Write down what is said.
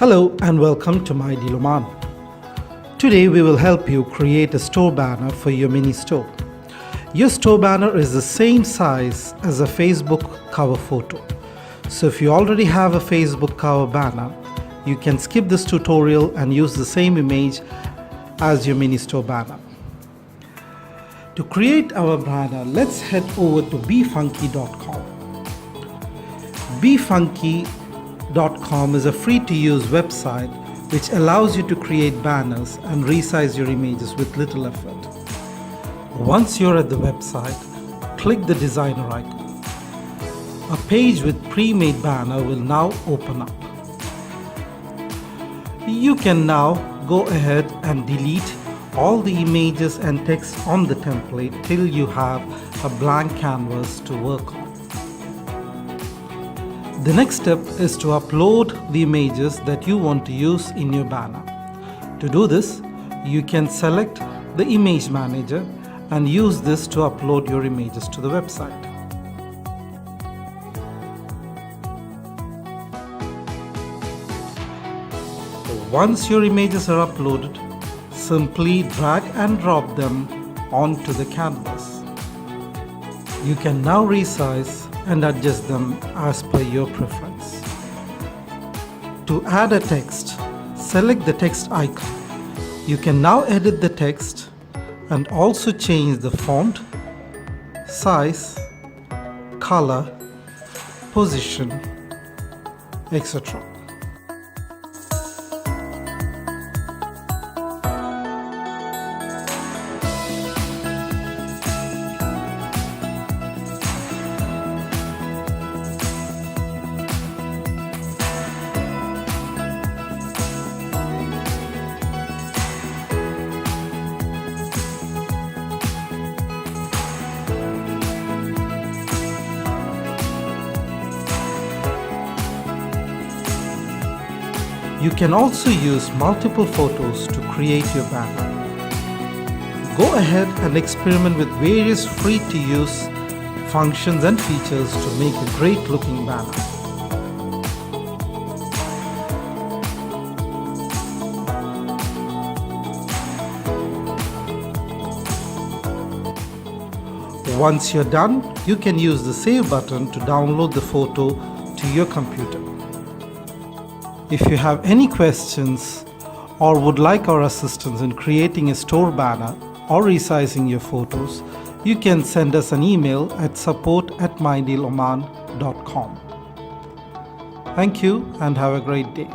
Hello and welcome to My Deal OMAN. Today we will help you create a store banner for your mini store. Your store banner is the same size as a Facebook cover photo. So if you already have a Facebook cover banner, you can skip this tutorial and use the same image as your mini store banner. To create our banner, let's head over to befunky.com. befunky.com is a free-to-use website which allows you to create banners and resize your images with little effort. Once you're at the website, click the designer icon. A page with pre-made banner will now open up. You can now go ahead and delete all the images and text on the template till you have a blank canvas to work on. The next step is to upload the images that you want to use in your banner. To do this, you can select the image manager and use this to upload your images to the website. Once your images are uploaded, simply drag and drop them onto the canvas. You can now resize and adjust them as per your preference. To add a text, select the text icon. You can now edit the text and also change the font, size, color, position, etc. You can also use multiple photos to create your banner. Go ahead and experiment with various free-to-use functions and features to make a great-looking banner. Once you're done, you can use the Save button to download the photo to your computer. If you have any questions or would like our assistance in creating a store banner or resizing your photos, you can send us an email at support@mydealoman.com. Thank you and have a great day.